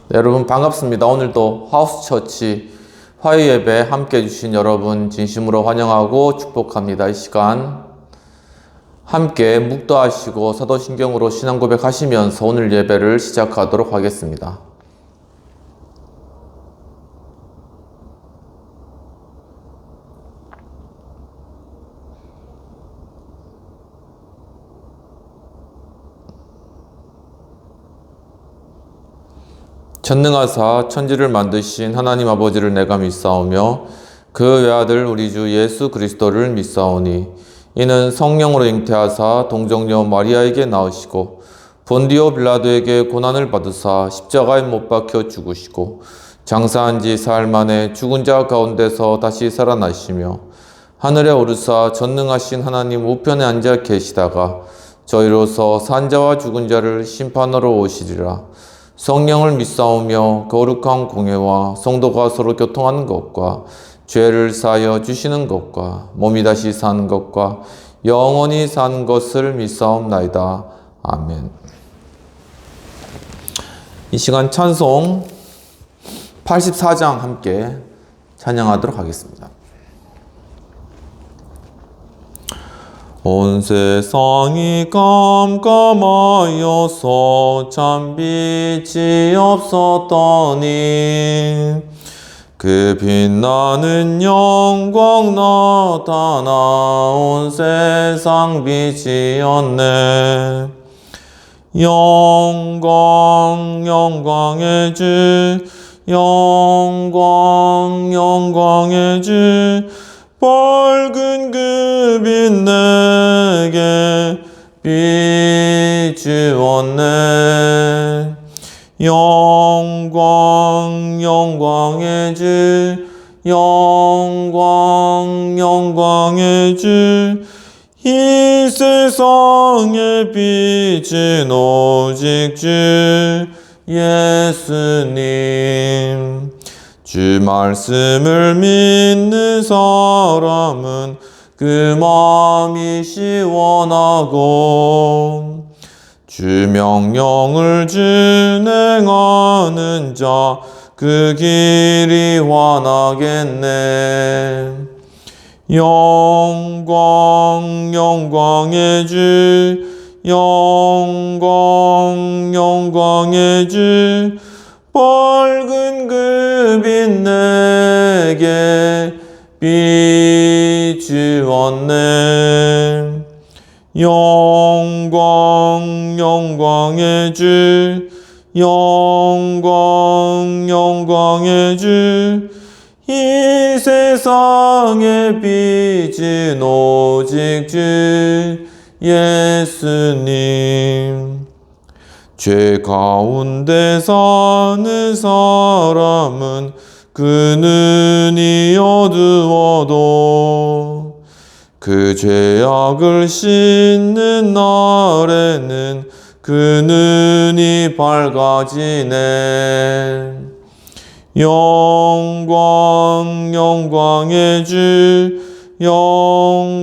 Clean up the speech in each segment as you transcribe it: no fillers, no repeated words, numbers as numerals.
네, 여러분 반갑습니다. 오늘도 하우스처치 화요예배 함께 해주신 여러분 진심으로 환영하고 축복합니다. 이 시간 함께 묵도하시고 사도신경으로 신앙 고백하시면서 오늘 예배를 시작하도록 하겠습니다. 전능하사 천지를 만드신 하나님 아버지를 내가 믿사오며 그 외아들 우리 주 예수 그리스도를 믿사오니 이는 성령으로 잉태하사 동정녀 마리아에게 낳으시고 본디오 빌라도에게 고난을 받으사 십자가에 못 박혀 죽으시고 장사한 지 사흘 만에 죽은 자 가운데서 다시 살아나시며 하늘에 오르사 전능하신 하나님 우편에 앉아 계시다가 저희로서 산자와 죽은 자를 심판하러 오시리라. 성령을 믿사오며 거룩한 공회와 성도가 서로 교통하는 것과 죄를 사하여 주시는 것과 몸이 다시 사는 것과 영원히 사는 것을 믿사옵나이다. 아멘. 이 시간 찬송 84장 함께 찬양하도록 하겠습니다. 온 세상이 깜깜하여서 참 빛이 없었더니 그 빛나는 영광 나타나 온 세상 빛이었네. 영광의 주 영광의 주 밝은 그 빛 내게 비추었네. 영광의 주 영광의 주 이 세상의 빛은 오직 주 예수님. 주 말씀을 믿는 사람은 그 마음이 시원하고 주 명령을 준행하는 자 그 길이 환하겠네. 영광의 주 영광의 주 밝은 그 빛 내게 비추었네. 영광의 주 영광의 주 이 세상의 빛은 오직 주 예수님. 죄 가운데 사는 사람은 그 눈이 어두워도 그 죄악을 씻는 날에는 그 눈이 밝아지네. 영광의 주 영광의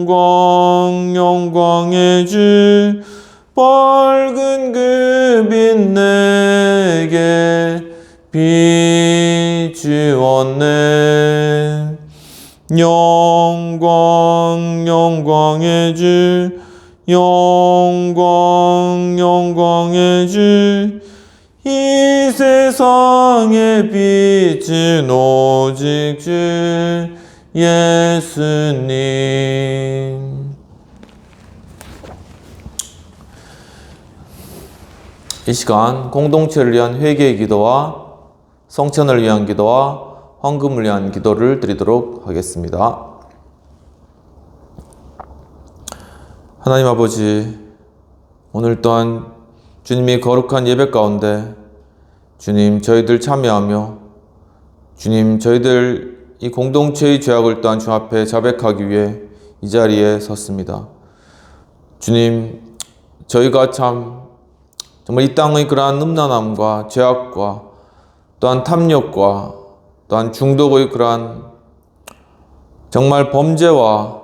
주 밝은 그 빛 내게 비추었네. 영광의 주 영광의 주 이 세상의 빛은 오직 주 예수님. 이 시간 공동체를 위한 회개의 기도와 성천을 위한 기도와 헌금을 위한 기도를 드리도록 하겠습니다. 하나님 아버지, 오늘 또한 주님이 거룩한 예배 가운데 주님 저희들 참여하며 주님 저희들 이 공동체의 죄악을 또한 주 앞에 자백하기 위해 이 자리에 섰습니다. 주님, 저희가 참 정말 이 땅의 그러한 음란함과 죄악과 또한 탐욕과 또한 중독의 그러한 정말 범죄와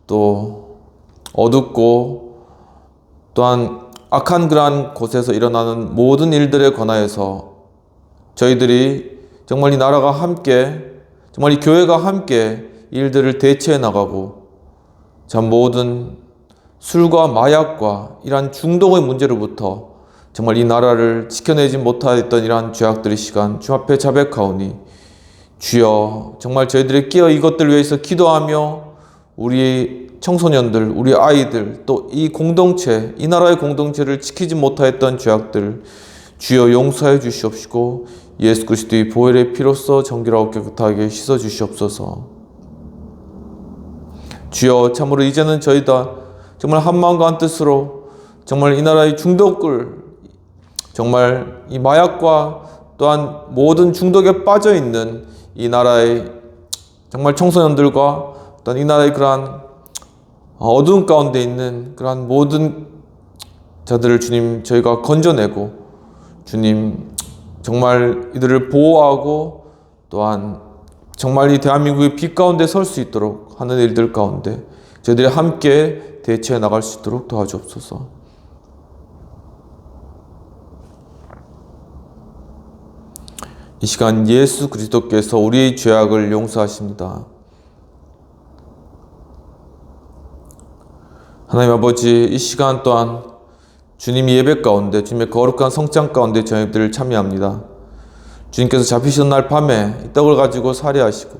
또 어둡고 또한 악한 그러한 곳에서 일어나는 모든 일들에 관하여서 저희들이 정말 이 나라가 함께, 정말 이 교회가 함께 일들을 대처해 나가고, 참 모든 술과 마약과 이러한 중독의 문제로부터 정말 이 나라를 지켜내지 못하였던 이러한 죄악들의 시간 주 앞에 자백하오니, 주여 정말 저희들이 깨어 이것들을 위해서 기도하며 우리 청소년들, 우리 아이들, 또 이 공동체, 이 나라의 공동체를 지키지 못하였던 죄악들 주여 용서해 주시옵시고, 예수 그리스도의 보혈의 피로써 정결하고 깨끗하게 씻어 주시옵소서. 주여 참으로 이제는 저희다 정말 한 마음과 한 뜻으로 정말 이 나라의 중독을, 정말 이 마약과 또한 모든 중독에 빠져 있는 이 나라의 정말 청소년들과 또한 이 나라의 그러한 어두운 가운데 있는 그러한 모든 자들을 주님 저희가 건져내고, 주님 정말 이들을 보호하고 또한 정말 이 대한민국의 빛 가운데 설 수 있도록 하는 일들 가운데 저희들이 함께 대처해 나갈 수 있도록 도와주옵소서. 이 시간 예수 그리스도께서 우리의 죄악을 용서하십니다. 하나님 아버지, 이 시간 또한 주님이 예배 가운데, 주님의 거룩한 성찬 가운데 저희들을 참여합니다. 주님께서 잡히시던 날 밤에 이 떡을 가지고 살해하시고,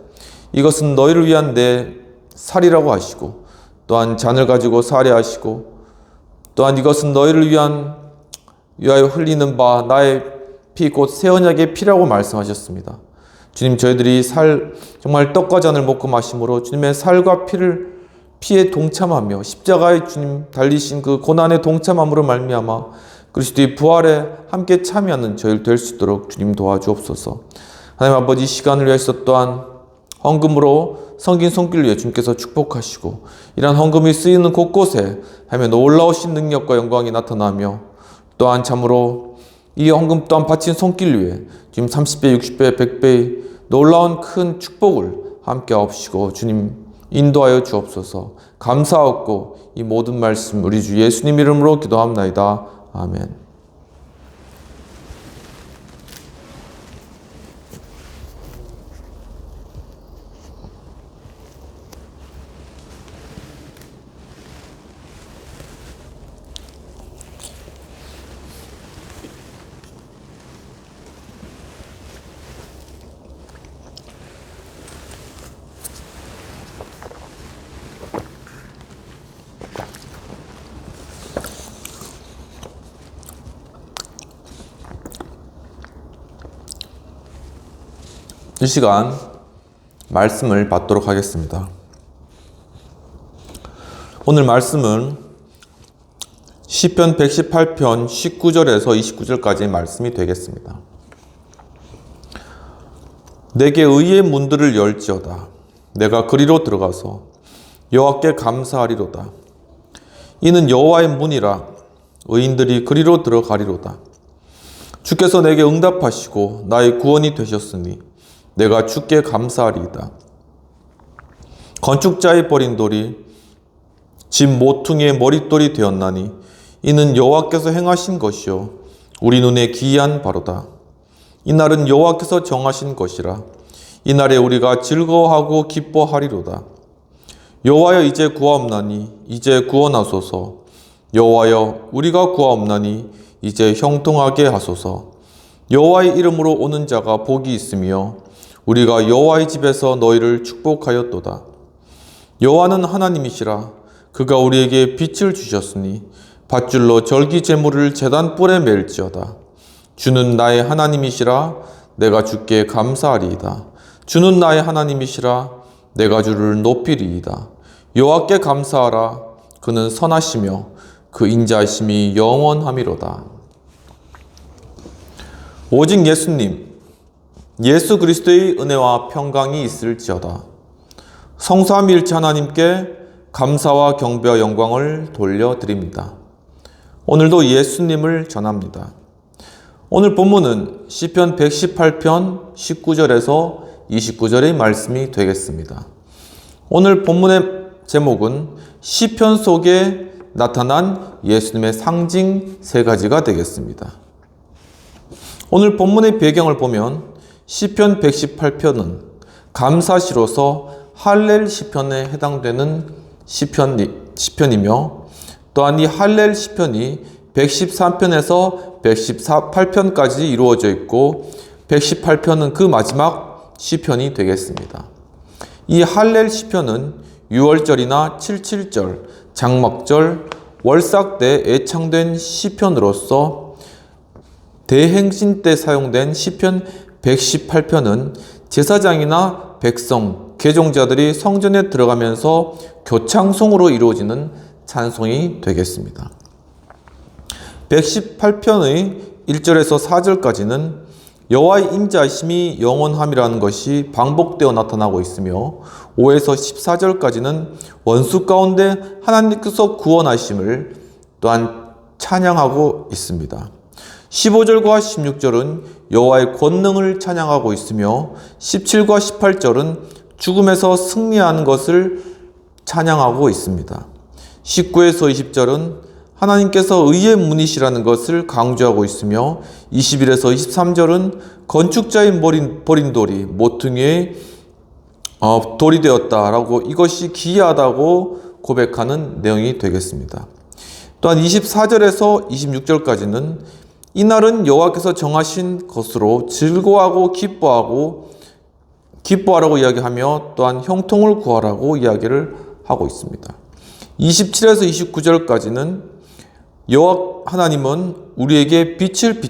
이것은 너희를 위한 내 살이라고 하시고, 또한 잔을 가지고 살해하시고, 또한 이것은 너희를 위하여 흘리는 바 나의 피 곧 새 언약의 피라고 말씀하셨습니다. 주님, 저희들이 정말 떡과 잔을 먹고 마심으로 주님의 살과 피에 동참하며 십자가에 주님 달리신 그 고난에 동참함으로 말미암아 그리스도의 부활에 함께 참여하는 저희를 될 수 있도록 주님 도와주옵소서. 하나님 아버지, 이 시간을 위해서 또한 헌금으로 섬긴 손길 위에 주님께서 축복하시고, 이러한 헌금이 쓰이는 곳곳에 하며 놀라우신 능력과 영광이 나타나며, 또한 참으로 이 헌금 또한 바친 손길 위에 지금 30배, 60배, 100배의 놀라운 큰 축복을 함께 하옵시고 주님 인도하여 주옵소서. 감사하옵고 이 모든 말씀 우리 주 예수님 이름으로 기도합나이다. 아멘. 이 시간 말씀을 받도록 하겠습니다. 오늘 말씀은 시편 118편 19절에서 29절까지 말씀이 되겠습니다. 내게 의의 문들을 열지어다. 내가 그리로 들어가서 여호와께 감사하리로다. 이는 여호와의 문이라. 의인들이 그리로 들어가리로다. 주께서 내게 응답하시고 나의 구원이 되셨으니 내가 주께 감사하리이다. 건축자의 버린 돌이 집 모퉁이의 머릿돌이 되었나니 이는 여호와께서 행하신 것이요 우리 눈에 기이한 바로다. 이날은 여호와께서 정하신 것이라. 이날에 우리가 즐거워하고 기뻐하리로다. 여호와여, 이제 구하옵나니 이제 구원하소서. 여호와여, 우리가 구하옵나니 이제 형통하게 하소서. 여호와의 이름으로 오는 자가 복이 있으며 우리가 여호와의 집에서 너희를 축복하였도다. 여호와는 하나님이시라. 그가 우리에게 빛을 주셨으니 밧줄로 절기 제물을 제단 뿔에 맬지어다. 주는 나의 하나님이시라. 내가 주께 감사하리이다. 주는 나의 하나님이시라. 내가 주를 높이리이다. 여호와께 감사하라. 그는 선하시며 그 인자하심이 영원함이로다. 오직 예수님, 예수 그리스도의 은혜와 평강이 있을지어다. 성삼위일체 하나님께 감사와 경배와 영광을 돌려드립니다. 오늘도 예수님을 전합니다. 오늘 본문은 시편 118편 19절에서 29절의 말씀이 되겠습니다. 오늘 본문의 제목은 시편 속에 나타난 예수님의 상징 세 가지가 되겠습니다. 오늘 본문의 배경을 보면 시편 118편은 감사시로서 할렐 시편에 해당되는 시편이며 또한 이 할렐 시편이 113편에서 118편까지 이루어져 있고 118편은 그 마지막 시편이 되겠습니다. 이 할렐 시편은 유월절이나 칠칠절, 장막절, 월삭 때 애창된 시편으로서 대행신 때 사용된 시편 118편은 제사장이나 백성, 개종자들이 성전에 들어가면서 교창송으로 이루어지는 찬송이 되겠습니다. 118편의 1절에서 4절까지는 여호와의 인자심이 영원함이라는 것이 반복되어 나타나고 있으며 5에서 14절까지는 원수 가운데 하나님께서 구원하심을 또한 찬양하고 있습니다. 15절과 16절은 여호와의 권능을 찬양하고 있으며 17과 18절은 죽음에서 승리한 것을 찬양하고 있습니다. 19에서 20절은 하나님께서 의의 문이시라는 것을 강조하고 있으며 21에서 23절은 건축자의 버린 돌이 모퉁이의 돌이 되었다라고 이것이 기이하다고 고백하는 내용이 되겠습니다. 또한 24절에서 26절까지는 이날은 여호와께서 정하신 것으로 즐거워하고 기뻐하라고 이야기하며 또한 형통을 구하라고 이야기를 하고 있습니다. 27에서 29절까지는 여호와 하나님은 우리에게 빛을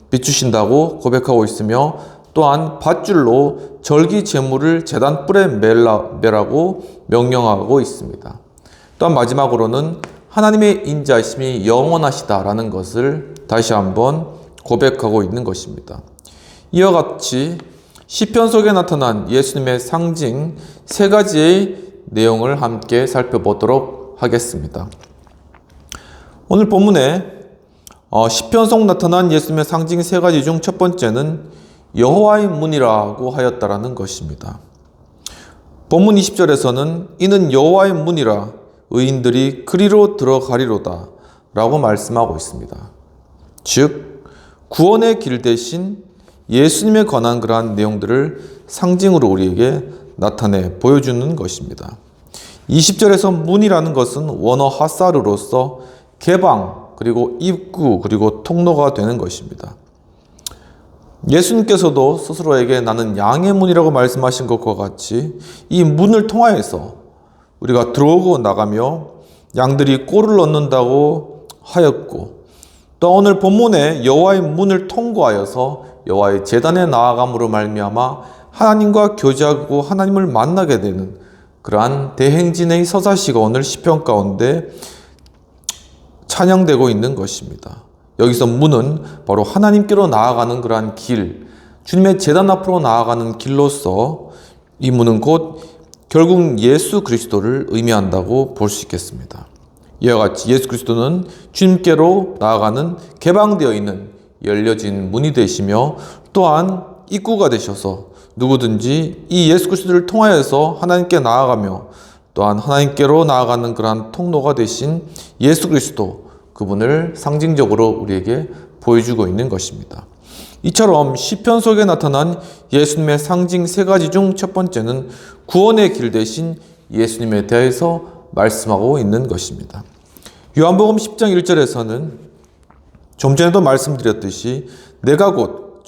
비추신다고 고백하고 있으며 또한 밧줄로 절기 제물을 제단 뿔에 매라고 명령하고 있습니다. 또한 마지막으로는 하나님의 인자하심이 영원하시다라는 것을 다시 한번 고백하고 있는 것입니다. 이와 같이 시편 속에 나타난 예수님의 상징 세 가지의 내용을 함께 살펴보도록 하겠습니다. 오늘 본문에 시편 속 나타난 예수님의 상징 세 가지 중 첫 번째는 여호와의 문이라고 하였다라는 것입니다. 본문 20절에서는 이는 여호와의 문이라 의인들이 그리로 들어가리로다 라고 말씀하고 있습니다. 즉 구원의 길 대신 예수님에 관한 그러한 내용들을 상징으로 우리에게 나타내 보여주는 것입니다. 20절에서 문이라는 것은 원어 하사르로서 개방, 그리고 입구, 그리고 통로가 되는 것입니다. 예수님께서도 스스로에게 나는 양의 문이라고 말씀하신 것과 같이 이 문을 통하여서 우리가 들어오고 나가며 양들이 꼴을 얻는다고 하였고, 또 오늘 본문에 여호와의 문을 통과하여서 여호와의 제단에 나아감으로 말미암아 하나님과 교제하고 하나님을 만나게 되는 그러한 대행진의 서사시가 오늘 시편 가운데 찬양되고 있는 것입니다. 여기서 문은 바로 하나님께로 나아가는 그러한 길, 주님의 제단 앞으로 나아가는 길로서 이 문은 곧 결국 예수 그리스도를 의미한다고 볼 수 있겠습니다. 이와 같이 예수 그리스도는 주님께로 나아가는 개방되어 있는 열려진 문이 되시며 또한 입구가 되셔서 누구든지 이 예수 그리스도를 통하여서 하나님께 나아가며 또한 하나님께로 나아가는 그러한 통로가 되신 예수 그리스도, 그분을 상징적으로 우리에게 보여주고 있는 것입니다. 이처럼 시편 속에 나타난 예수님의 상징 세 가지 중 첫 번째는 구원의 길 대신 예수님에 대해서 말씀하고 있는 것입니다. 요한복음 10장 1절에서는 좀 전에도 말씀드렸듯이 내가 곧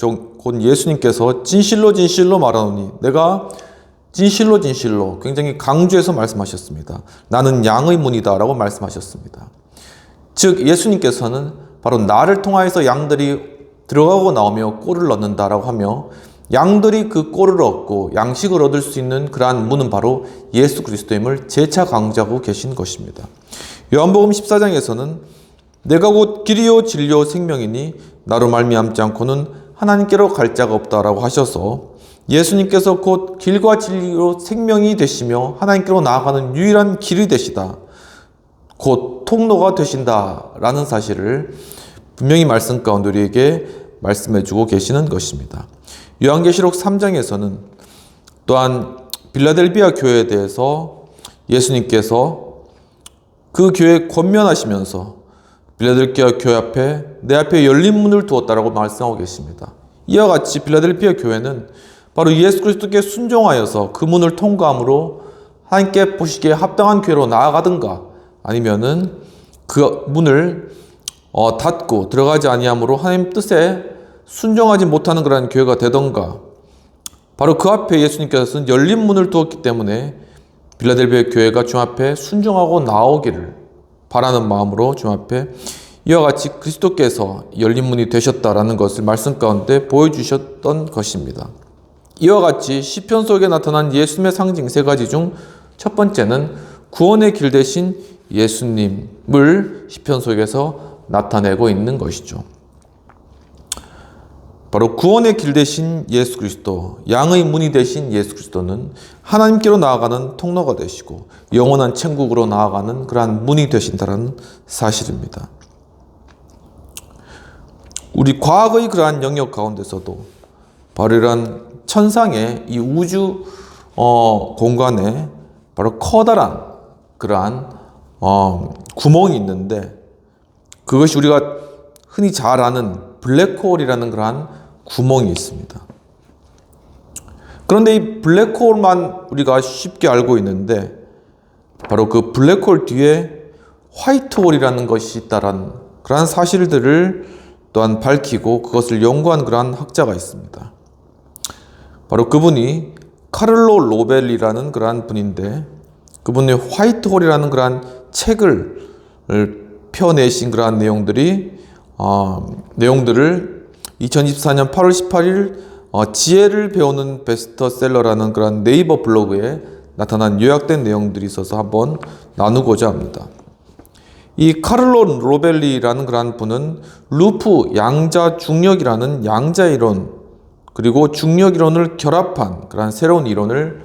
예수님께서 진실로 진실로 말하노니, 내가 진실로 진실로 굉장히 강조해서 말씀하셨습니다. 나는 양의 문이다 라고 말씀하셨습니다. 즉 예수님께서는 바로 나를 통하여서 양들이 들어가고 나오며 꼴을 얻는다라고 하며, 양들이 그 꼴을 얻고 양식을 얻을 수 있는 그러한 문은 바로 예수 그리스도임을 재차 강조하고 계신 것입니다. 요한복음 14장에서는 내가 곧 길이요 진리요 생명이니 나로 말미암지 않고는 하나님께로 갈 자가 없다라고 하셔서 예수님께서 곧 길과 진리로 생명이 되시며 하나님께로 나아가는 유일한 길이 되시다, 곧 통로가 되신다라는 사실을 분명히 말씀 가운데 우리에게 말씀해 주고 계시는 것입니다. 요한계시록 3장에서는 또한 빌라델비아 교회에 대해서 예수님께서 그 교회에 권면하시면서 빌라델피아 교회 앞에 내 앞에 열린 문을 두었다라고 말씀하고 계십니다. 이와 같이 빌라델피아 교회는 바로 예수 그리스도께 순종하여서 그 문을 통과함으로 하나님께 보시기에 합당한 교회로 나아가든가 아니면은 그 문을 닫고 들어가지 아니함으로 하나님 뜻에 순종하지 못하는 그런 교회가 되던가, 바로 그 앞에 예수님께서는 열린 문을 두었기 때문에 빌라델피아 교회가 주 앞에 순종하고 나오기를 바라는 마음으로 주 앞에 이와 같이 그리스도께서 열린 문이 되셨다라는 것을 말씀 가운데 보여주셨던 것입니다. 이와 같이 시편 속에 나타난 예수님의 상징 세 가지 중 첫 번째는 구원의 길 되신 예수님을 시편 속에서 나타내고 있는 것이죠. 바로 구원의 길 되신 예수 그리스도, 양의 문이 되신 예수 그리스도는 하나님께로 나아가는 통로가 되시고 영원한 천국으로 나아가는 그러한 문이 되신다는 사실입니다. 우리 과학의 그러한 영역 가운데서도 바로 이런 천상의 이 우주 공간에 바로 커다란 그러한 구멍이 있는데, 그것이 우리가 흔히 잘 아는 블랙홀이라는 그러한 구멍이 있습니다. 그런데 이 블랙홀만 우리가 쉽게 알고 있는데, 바로 그 블랙홀 뒤에 화이트홀이라는 것이 있다는 그러한 사실들을 또한 밝히고 그것을 연구한 그러한 학자가 있습니다. 바로 그분이 카를로 로벨리라는 그러한 분인데, 그분이 화이트홀이라는 그러한 책을 펴내신 그러한 내용들을 2024년 8월 18일 지혜를 배우는 베스트셀러라는 그런 네이버 블로그에 나타난 요약된 내용들이 있어서 한번 나누고자 합니다. 이 카를로 로벨리라는 그런 분은 루프 양자 중력이라는 양자 이론 그리고 중력 이론을 결합한 그런 새로운 이론을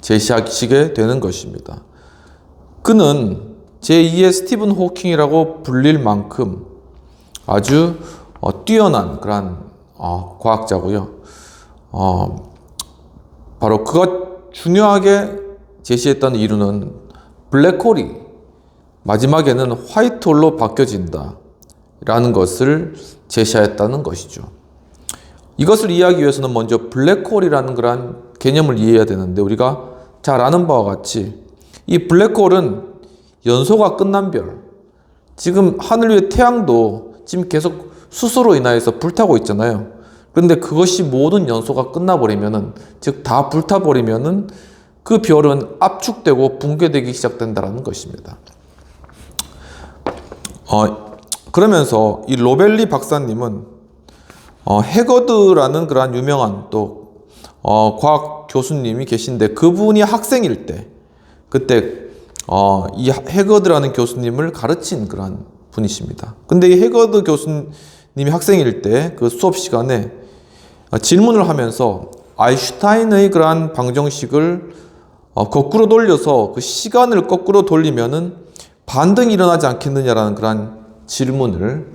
제시하시게 되는 것입니다. 그는 제2의 스티븐 호킹이라고 불릴 만큼 아주 뛰어난 그런 과학자고요. 바로 그가 중요하게 제시했던 이론은 블랙홀이 마지막에는 화이트홀로 바뀌어진다 라는 것을 제시하였다는 것이죠. 이것을 이해하기 위해서는 먼저 블랙홀이라는 그런 개념을 이해해야 되는데, 우리가 잘 아는 바와 같이 이 블랙홀은 연소가 끝난 별, 지금 하늘 위의 태양도 지금 계속 수소로 인하여서 불타고 있잖아요. 그런데 그것이 모든 연소가 끝나버리면은, 즉 다 불타버리면은 그 별은 압축되고 붕괴되기 시작된다는 것입니다. 그러면서 이 로벨리 박사님은 해거드라는 그러한 유명한 또 과학 교수님이 계신데, 그분이 학생일 때 그때 이 해거드라는 교수님을 가르친 그러한 분이십니다. 근데 이 해거드 교수님이 학생일 때 그 수업 시간에 질문을 하면서 아인슈타인의 그러한 방정식을 거꾸로 돌려서 그 시간을 거꾸로 돌리면은 반등이 일어나지 않겠느냐라는 그러한 질문을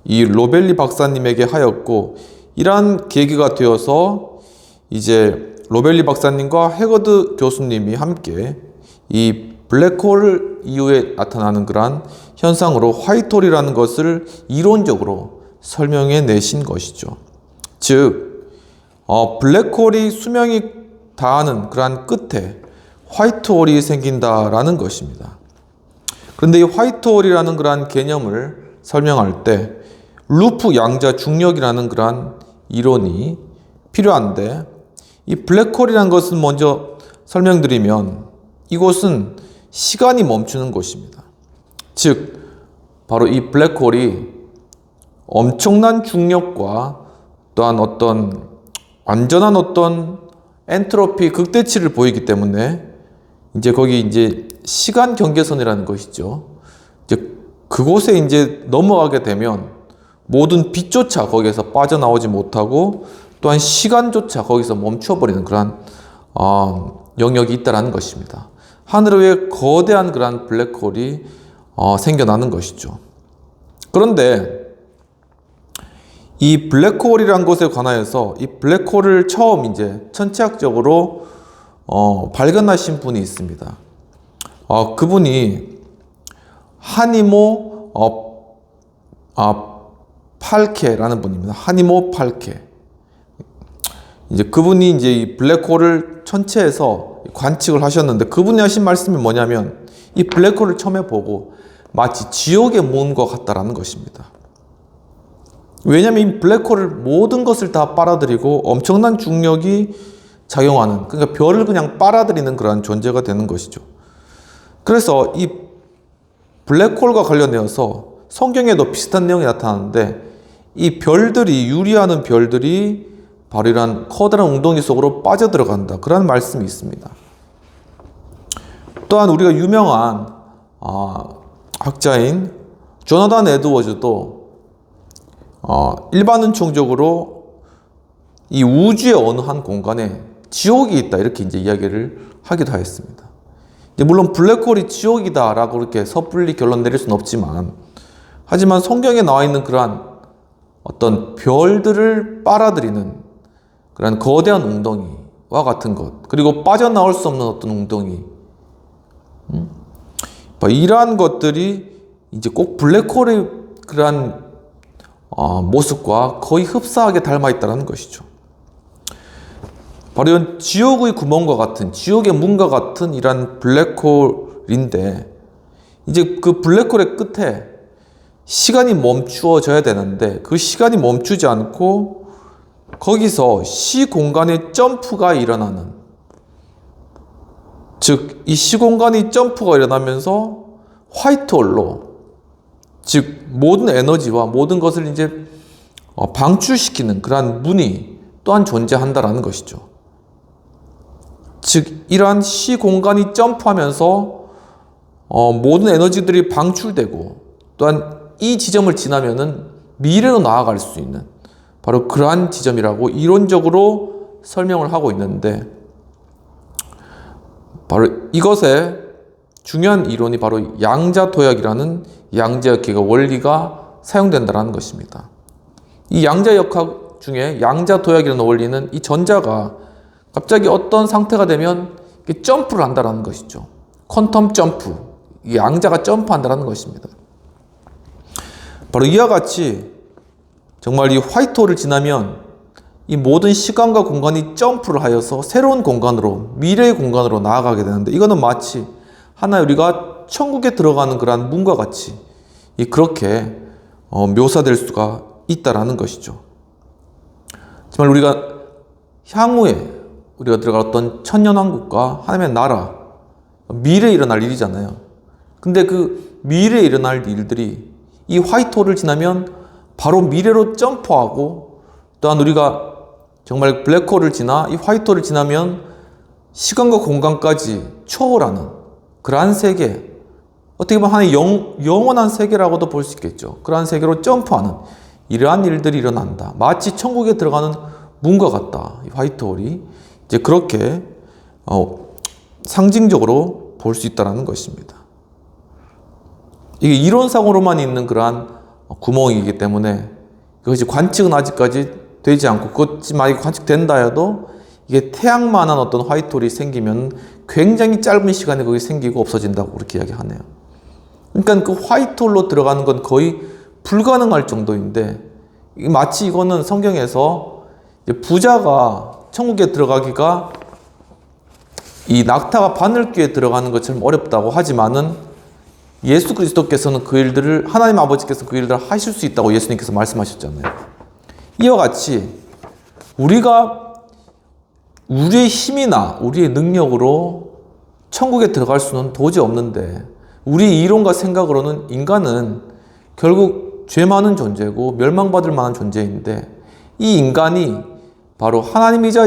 이 로벨리 박사님에게 하였고, 이러한 계기가 되어서 이제 로벨리 박사님과 해거드 교수님이 함께 이 블랙홀 이후에 나타나는 그러한 현상으로 화이트홀이라는 것을 이론적으로 설명해 내신 것이죠. 즉 블랙홀이 수명이 다하는 그러한 끝에 화이트홀이 생긴다라는 것입니다. 그런데 이 화이트홀이라는 그러한 개념을 설명할 때 루프 양자 중력이라는 그러한 이론이 필요한데, 이 블랙홀이라는 것은 먼저 설명드리면 이곳은 시간이 멈추는 곳입니다. 즉 바로 이 블랙홀이 엄청난 중력과 또한 어떤 완전한 어떤 엔트로피 극대치를 보이기 때문에 이제 거기 이제 시간 경계선이라는 것이죠. 이제 그곳에 이제 넘어가게 되면 모든 빛조차 거기에서 빠져나오지 못하고 또한 시간조차 거기서 멈춰버리는 그러한 영역이 있다는 것입니다. 하늘 위에 거대한 그러한 블랙홀이 생겨나는 것이죠. 그런데 이 블랙홀이란 것에 관하여서 이 블랙홀을 처음 이제 천체학적으로 발견하신 분이 있습니다. 그분이 하니모 팔케라는 분입니다. 하니모 팔케. 이제 그분이 이제 이 블랙홀을 천체에서 관측을 하셨는데, 그분이 하신 말씀이 뭐냐면, 이 블랙홀을 처음에 보고 마치 지옥의 문과 같다라는 것입니다. 왜냐하면 이 블랙홀을 모든 것을 다 빨아들이고 엄청난 중력이 작용하는, 그러니까 별을 그냥 빨아들이는 그러한 존재가 되는 것이죠. 그래서 이 블랙홀과 관련되어서 성경에도 비슷한 내용이 나타나는데, 이 별들이, 유리하는 별들이 바로 이러한 커다란 웅덩이 속으로 빠져들어간다, 그런 말씀이 있습니다. 또한 우리가 유명한 학자인 조나단 에드워즈도 일반론적으로 이 우주의 어느 한 공간에 지옥이 있다, 이렇게 이제 이야기를 하기도 하였습니다. 물론 블랙홀이 지옥이다라고 이렇게 섣불리 결론 내릴 수는 없지만, 하지만 성경에 나와 있는 그러한 어떤 별들을 빨아들이는 그런 거대한 웅덩이와 같은 것, 그리고 빠져나올 수 없는 어떤 웅덩이, 이러한 것들이 이제 꼭 블랙홀의 그러한 모습과 거의 흡사하게 닮아 있다는 것이죠. 바로 이런 지옥의 구멍과 같은, 지옥의 문과 같은 이러한 블랙홀인데, 이제 그 블랙홀의 끝에 시간이 멈추어져야 되는데, 그 시간이 멈추지 않고 거기서 시공간의 점프가 일어나는, 즉 이 시공간의 점프가 일어나면서 화이트홀로, 즉 모든 에너지와 모든 것을 이제 방출시키는 그러한 문이 또한 존재한다라는 것이죠. 즉 이러한 시공간이 점프하면서 모든 에너지들이 방출되고, 또한 이 지점을 지나면은 미래로 나아갈 수 있는 바로 그러한 지점이라고 이론적으로 설명을 하고 있는데, 바로 이것의 중요한 이론이 바로 양자도약이라는 양자역학의 원리가 사용된다는 것입니다. 이 양자역학 중에 양자도약이라는 원리는 이 전자가 갑자기 어떤 상태가 되면 점프를 한다는 것이죠. 퀀텀 점프, 이 양자가 점프한다는 것입니다. 바로 이와 같이 정말 이 화이트홀을 지나면 이 모든 시간과 공간이 점프를 하여서 새로운 공간으로, 미래의 공간으로 나아가게 되는데, 이거는 마치 하나의 우리가 천국에 들어가는 그러한 문과 같이 그렇게 묘사될 수가 있다라는 것이죠. 정말 우리가 향후에 우리가 들어갈 어떤 천년왕국과 하나님의 나라, 미래에 일어날 일이잖아요. 근데 그 미래에 일어날 일들이 이 화이트홀을 지나면 바로 미래로 점프하고, 또한 우리가 정말 블랙홀을 지나 이 화이트홀을 지나면 시간과 공간까지 초월하는 그러한 세계, 어떻게 보면 하나의 영원한 세계라고도 볼 수 있겠죠. 그러한 세계로 점프하는 이러한 일들이 일어난다. 마치 천국에 들어가는 문과 같다. 이 화이트홀이 이제 그렇게 상징적으로 볼 수 있다는 것입니다. 이게 이론상으로만 있는 그러한 구멍이기 때문에 그것이 관측은 아직까지 되지 않고, 그것이 만약에 관측된다 해도 이게 태양만한 어떤 화이트홀이 생기면 굉장히 짧은 시간에 그게 생기고 없어진다고 그렇게 이야기하네요. 그러니까 그 화이트홀로 들어가는 건 거의 불가능할 정도인데, 마치 이거는 성경에서 부자가 천국에 들어가기가 이 낙타가 바늘귀에 들어가는 것처럼 어렵다고 하지만은, 예수 그리스도께서는 그 일들을, 하나님 아버지께서 그 일들을 하실 수 있다고 예수님께서 말씀하셨잖아요. 이와 같이 우리가 우리의 힘이나 우리의 능력으로 천국에 들어갈 수는 도저히 없는데, 우리 이론과 생각으로는 인간은 결국 죄 많은 존재고 멸망받을 만한 존재인데, 이 인간이 바로 하나님이자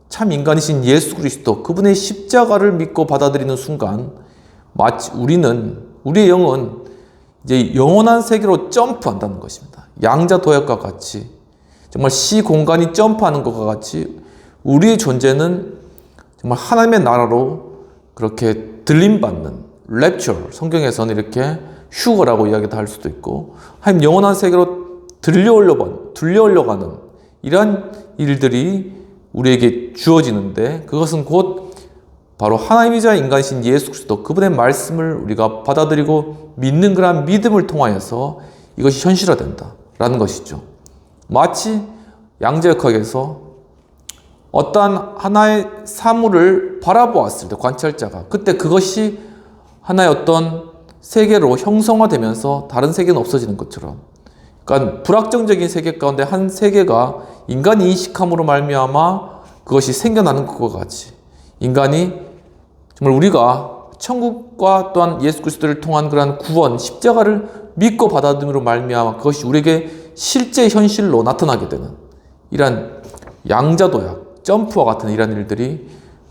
참 인간이신 예수 그리스도, 그분의 십자가를 믿고 받아들이는 순간 마치 우리의 영은 이제 영원한 세계로 점프한다는 것입니다. 양자도약과 같이, 정말 시공간이 점프하는 것과 같이 우리의 존재는 정말 하나님의 나라로 그렇게 들림받는, 랩처, 성경에서는 이렇게 휴거라고 이야기도 할 수도 있고, 하나님 영원한 세계로 들려올려가는 이러한 일들이 우리에게 주어지는데, 그것은 곧 바로 하나님이자 인간이신 예수 그리스도 그분의 말씀을 우리가 받아들이고 믿는 그러한 믿음을 통하여서 이것이 현실화된다라는 것이죠. 마치 양자역학에서 어떠한 하나의 사물을 바라보았을 때 관찰자가 그때 그것이 하나의 어떤 세계로 형성화되면서 다른 세계는 없어지는 것처럼, 그러니까 불확정적인 세계 가운데 한 세계가 인간이 인식함으로 말미암아 그것이 생겨나는 것과 같이 인간이 정말 우리가 천국과 또한 예수 그리스도를 통한 그러한 구원, 십자가를 믿고 받아들임으로 말미암아 그것이 우리에게 실제 현실로 나타나게 되는 이러한 양자도약, 점프와 같은 이러한 일들이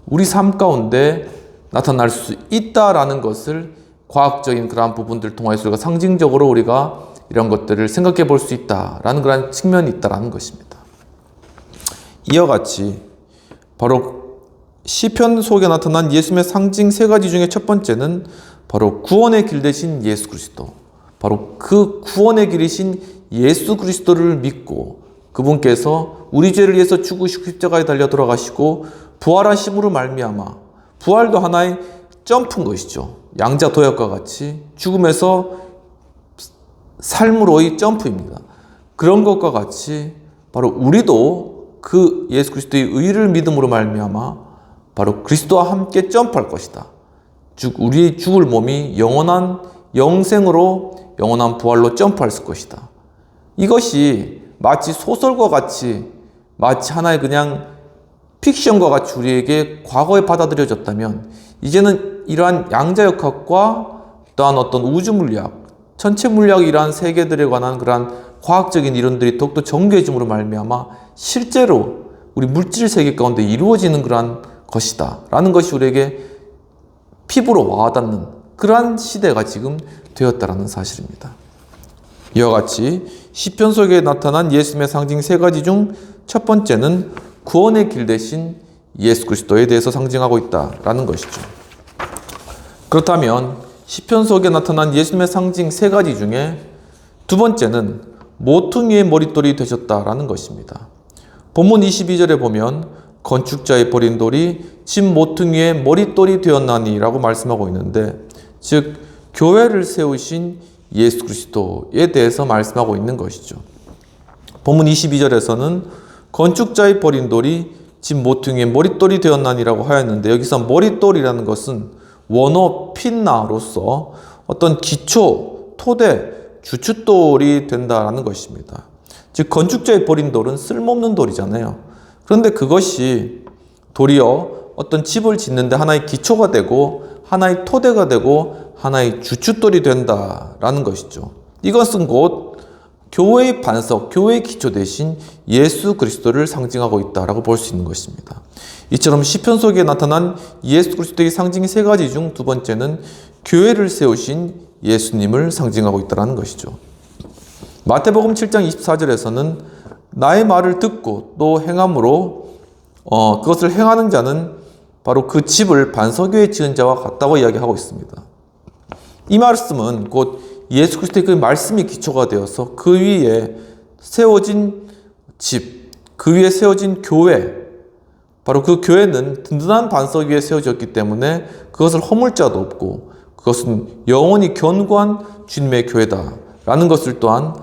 우리 삶 가운데 나타날 수 있다라는 것을 과학적인 그러한 부분들을 통해서 우리가 상징적으로 우리가 이런 것들을 생각해 볼 수 있다라는 그러한 측면이 있다라는 것입니다. 이와 같이 바로 시편 속에 나타난 예수님의 상징 세 가지 중에 첫 번째는 바로 구원의 길 되신 예수 그리스도, 바로 그 구원의 길이신 예수 그리스도를 믿고 그분께서 우리 죄를 위해서 죽으시고 십자가에 달려 돌아가시고 부활하심으로 말미암아, 부활도 하나의 점프인 것이죠. 양자 도약과 같이 죽음에서 삶으로의 점프입니다. 그런 것과 같이 바로 우리도 그 예수 그리스도의 의를 믿음으로 말미암아 바로 그리스도와 함께 점프할 것이다. 즉 우리의 죽을 몸이 영원한 영생으로 영원한 부활로 점프할 것이다. 이것이 마치 소설과 같이 마치 하나의 그냥 픽션과 같이 우리에게 과거에 받아들여졌다면 이제는 이러한 양자역학과 또한 어떤 우주물리학, 천체물리학이라는 세계들에 관한 그러한 과학적인 이론들이 더욱더 정교해짐으로 말미암아 실제로 우리 물질 세계 가운데 이루어지는 그러한 것이다 라는 것이 우리에게 피부로 와닿는 그러한 시대가 지금 되었다라는 사실입니다. 이와 같이 시편 속에 나타난 예수님의 상징 세 가지 중 첫 번째는 구원의 길 대신 예수 그리스도에 대해서 상징하고 있다라는 것이죠. 그렇다면 시편 속에 나타난 예수님의 상징 세 가지 중에 두 번째는 모퉁이의 머릿돌이 되셨다라는 것입니다. 본문 22절에 보면 건축자의 버린 돌이 집 모퉁이의 머릿돌이 되었나니 라고 말씀하고 있는데, 즉 교회를 세우신 예수 그리스도에 대해서 말씀하고 있는 것이죠. 본문 22절에서는 건축자의 버린 돌이 집 모퉁이의 머릿돌이 되었나니라고 하였는데, 여기서 머릿돌이라는 것은 원어 핀나로서 어떤 기초, 토대, 주춧돌이 된다는 것입니다. 즉 건축자의 버린 돌은 쓸모없는 돌이잖아요. 그런데 그것이 도리어 어떤 집을 짓는데 하나의 기초가 되고 하나의 토대가 되고 하나의 주춧돌이 된다라는 것이죠. 이것은 곧 교회의 반석, 교회의 기초 대신 예수 그리스도를 상징하고 있다라고 볼 수 있는 것입니다. 이처럼 시편 속에 나타난 예수 그리스도의 상징 세 가지 중 두 번째는 교회를 세우신 예수님을 상징하고 있다는 것이죠. 마태복음 7장 24절에서는 나의 말을 듣고 또 행함으로 그것을 행하는 자는 바로 그 집을 반석 위에 지은 자와 같다고 이야기하고 있습니다. 이 말씀은 곧 예수 그리스도의 그 말씀이 기초가 되어서 그 위에 세워진 집, 그 위에 세워진 교회, 바로 그 교회는 든든한 반석 위에 세워졌기 때문에 그것을 허물 자도 없고 그것은 영원히 견고한 주님의 교회다라는 것을 또한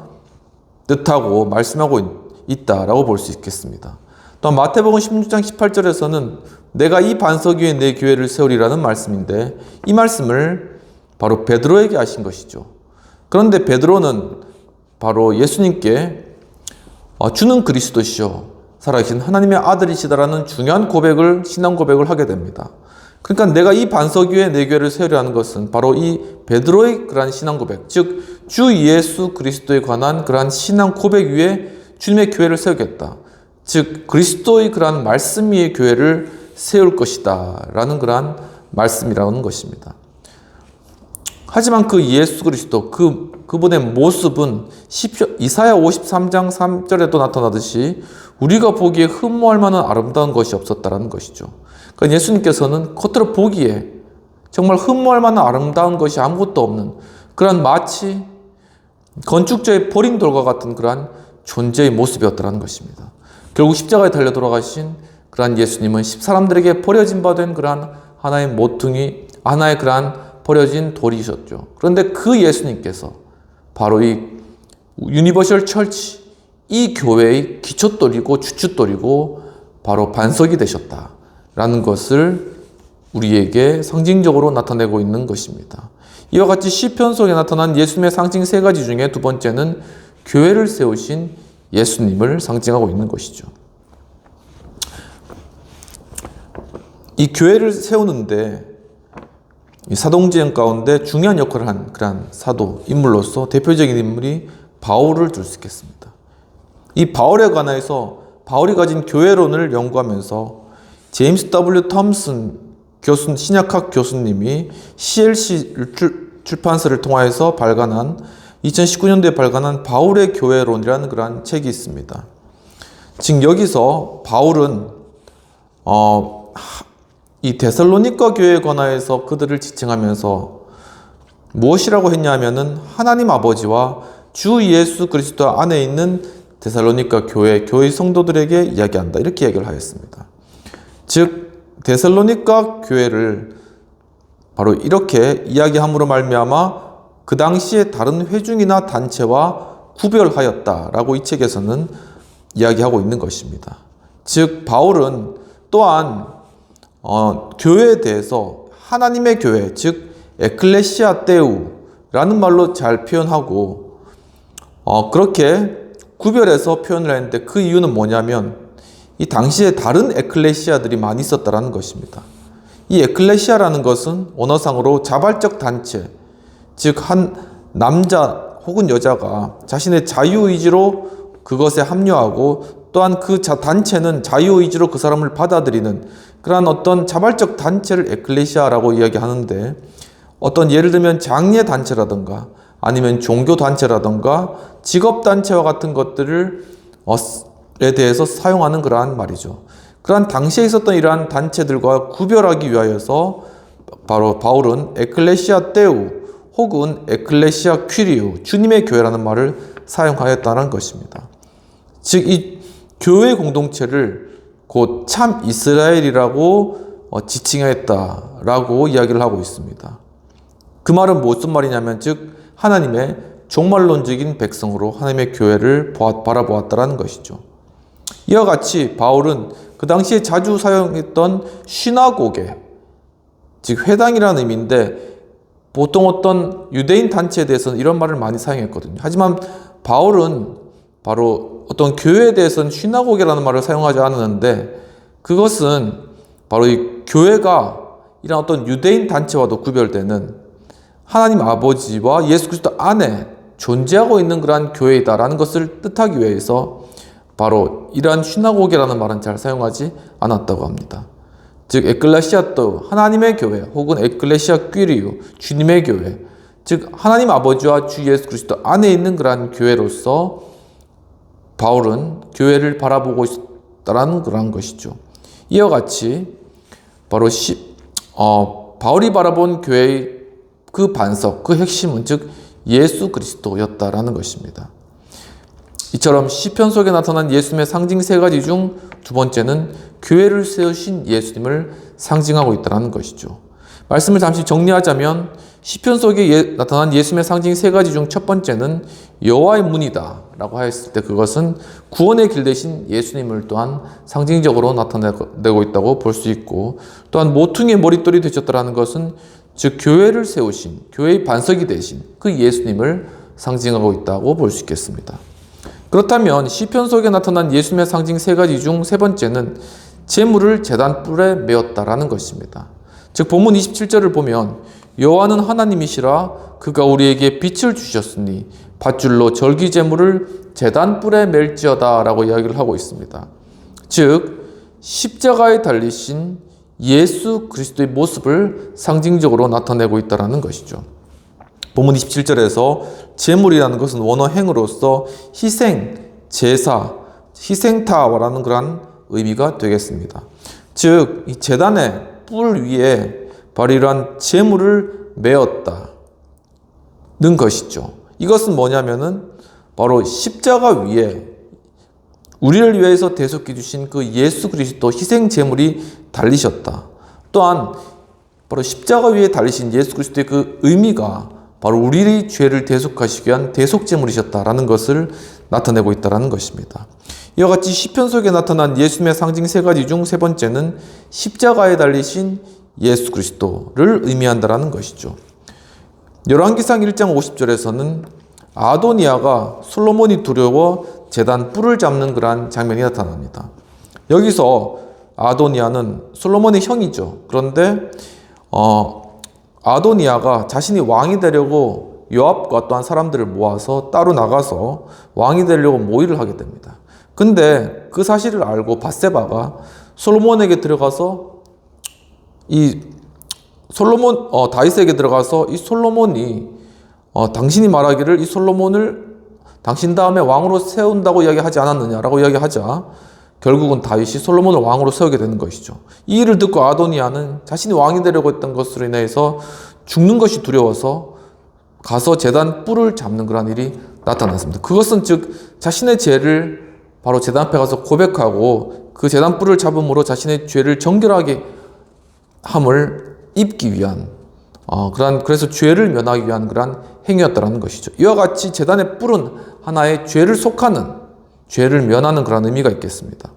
뜻하고 말씀하고 있다라고 볼 수 있겠습니다. 또한 마태복음 16장 18절에서는 내가 이 반석 위에 내 교회를 세우리라는 말씀인데, 이 말씀을 바로 베드로에게 하신 것이죠. 그런데 베드로는 바로 예수님께 주는 그리스도시요 살아계신 하나님의 아들이시다라는 중요한 고백을, 신앙 고백을 하게 됩니다. 그러니까 내가 이 반석 위에 내 교회를 세우려는 것은 바로 이 베드로의 그러한 신앙 고백, 즉 주 예수 그리스도에 관한 그러한 신앙 고백 위에 주님의 교회를 세우겠다. 즉 그리스도의 그러한 말씀 위에 교회를 세울 것이다 라는 그러한 말씀이라는 것입니다. 하지만 그 예수 그리스도, 그분의 모습은 이사야 53장 3절에도 나타나듯이 우리가 보기에 흠모할 만한 아름다운 것이 없었다라는 것이죠. 그러니까 예수님께서는 겉으로 보기에 정말 흠모할 만한 아름다운 것이 아무것도 없는 그런 마치 건축자의 버린 돌과 같은 그러한 존재의 모습이었다는 것입니다. 결국 십자가에 달려 돌아가신 그러한 예수님은 사람들에게 버려진 바 된 그러한 하나의 모퉁이, 하나의 그러한 버려진 돌이셨죠. 그런데 그 예수님께서 바로 이 유니버셜 철치, 이 교회의 기초돌이고 주춧돌이고 바로 반석이 되셨다라는 것을 우리에게 상징적으로 나타내고 있는 것입니다. 이와 같이 시편 속에 나타난 예수님의 상징 세 가지 중에 두 번째는 교회를 세우신 예수님을 상징하고 있는 것이죠. 이 교회를 세우는데 이 사도행전 가운데 중요한 역할을 한 그러한 사도 인물로서 대표적인 인물이 바울을 들 수 있겠습니다. 이 바울에 관해서 바울이 가진 교회론을 연구하면서 제임스 W. 톰슨 교수, 신약학 교수님이 CLC 출판사를 통하여서 발간한 2019년도에 발간한 바울의 교회론이라는 그러한 책이 있습니다. 지금 여기서 바울은 이 데살로니가 교회에 관하여서 그들을 지칭하면서 무엇이라고 했냐면은 하나님 아버지와 주 예수 그리스도 안에 있는 데살로니가 교회의 성도들에게 이야기한다. 이렇게 이야기를 하였습니다. 즉 데살로니가 교회를 바로 이렇게 이야기함으로 말미암아 그 당시에 다른 회중이나 단체와 구별하였다라고 이 책에서는 이야기하고 있는 것입니다. 즉 바울은 또한 교회에 대해서 하나님의 교회, 즉 에클레시아 데우라는 말로 잘 표현하고 그렇게 구별해서 표현을 했는데 그 이유는 뭐냐면 이 당시에 다른 에클레시아들이 많이 있었다는 것입니다. 이 에클레시아라는 것은 언어상으로 자발적 단체, 즉 한 남자 혹은 여자가 자신의 자유의지로 그것에 합류하고 또한 그 단체는 자유의지로 그 사람을 받아들이는 그러한 어떤 자발적 단체를 에클레시아라고 이야기하는데 어떤 예를 들면 장례 단체라든가 아니면 종교 단체라든가 직업 단체와 같은 것들에 대해서 사용하는 그러한 말이죠. 그러한 당시에 있었던 이러한 단체들과 구별하기 위하여서 바로 바울은 에클레시아 데우 혹은 에클레시아 퀴리우, 주님의 교회라는 말을 사용하였다는 것입니다. 즉 이 교회 공동체를 곧 참 이스라엘이라고 지칭했다라고 이야기를 하고 있습니다. 그 말은 무슨 말이냐면 즉 하나님의 종말론적인 백성으로 하나님의 교회를 바라보았다라는 것이죠. 이와 같이 바울은 그 당시에 자주 사용했던 시나고게, 즉 회당이라는 의미인데 보통 어떤 유대인 단체에 대해서는 이런 말을 많이 사용했거든요. 하지만 바울은 바로 어떤 교회에 대해서는 시나고게라는 말을 사용하지 않았는데 그것은 바로 이 교회가 이런 어떤 유대인 단체와도 구별되는 하나님 아버지와 예수 그리스도 안에 존재하고 있는 그러한 교회이다라는 것을 뜻하기 위해서 바로 이러한 시나고게라는 말은 잘 사용하지 않았다고 합니다. 즉 에클레시아또 하나님의 교회 혹은 에클레시아 퀴리우 주님의 교회, 즉 하나님 아버지와 주 예수 그리스도 안에 있는 그러한 교회로서 바울은 교회를 바라보고 있다라는 그러한 것이죠. 이와 같이 바로 바울이 바라본 교회의 그 반석, 그 핵심은 즉 예수 그리스도였다라는 것입니다. 이처럼 시편 속에 나타난 예수님의 상징 세 가지 중 두 번째는 교회를 세우신 예수님을 상징하고 있다는 것이죠. 말씀을 잠시 정리하자면 시편 속에 나타난 예수님의 상징 세 가지 중 첫 번째는 여호와의 문이다 라고 하였을 때 그것은 구원의 길 대신 예수님을 또한 상징적으로 나타내고 있다고 볼 수 있고, 또한 모퉁이의 머릿돌이 되셨다라는 것은 즉 교회를 세우신, 교회의 반석이 되신 그 예수님을 상징하고 있다고 볼 수 있겠습니다. 그렇다면 시편 속에 나타난 예수님의 상징 세 가지 중 세 번째는 제물을 제단불에 메었다라는 것입니다. 즉 본문 27절을 보면 여호와는 하나님이시라 그가 우리에게 빛을 주셨으니 밧줄로 절기 제물을 제단불에 멜지어다 라고 이야기를 하고 있습니다. 즉 십자가에 달리신 예수 그리스도의 모습을 상징적으로 나타내고 있다는 것이죠. 본문 27절에서 제물이라는 것은 원어 행으로서 희생, 제사, 희생타라는 그런 의미가 되겠습니다. 즉, 이 제단의 뿔 위에 바로 이러한 제물을 메었다는 것이죠. 이것은 뭐냐면은 바로 십자가 위에 우리를 위해서 대속해 주신 그 예수 그리스도 희생 제물이 달리셨다. 또한 바로 십자가 위에 달리신 예수 그리스도의 그 의미가 바로 우리의 죄를 대속하시기 위한 대속제물이셨다라는 것을 나타내고 있다는 것입니다. 이와 같이 시편 속에 나타난 예수님의 상징 세 가지 중 세 번째는 십자가에 달리신 예수 그리스도를 의미한다는 것이죠. 열왕기상 1장 50절에서는 아도니아가 솔로몬이 두려워 제단 뿔을 잡는 그러한 장면이 나타납니다. 여기서 아도니아는 솔로몬의 형이죠. 그런데 아도니아가 자신이 왕이 되려고 요압과 또한 사람들을 모아서 따로 나가서 왕이 되려고 모의를 하게 됩니다. 근데 그 사실을 알고 밧세바가 솔로몬에게 들어가서 다윗에게 들어가서 이 솔로몬이 당신이 말하기를 이 솔로몬을 당신 다음에 왕으로 세운다고 이야기하지 않았느냐라고 이야기하자 결국은 다윗이 솔로몬을 왕으로 세우게 되는 것이죠. 이 일을 듣고 아도니아는 자신이 왕이 되려고 했던 것으로 인해서 죽는 것이 두려워서 가서 제단 뿔을 잡는 그런 일이 나타났습니다. 그것은 즉 자신의 죄를 바로 제단 앞에 가서 고백하고 그 제단 뿔을 잡음으로 자신의 죄를 정결하게 함을 입기 위한 그래서 죄를 면하기 위한 그러한 행위였다는 것이죠. 이와 같이 제단의 뿔은 하나의 죄를 속하는 죄를 면하는 그런 의미가 있겠습니다.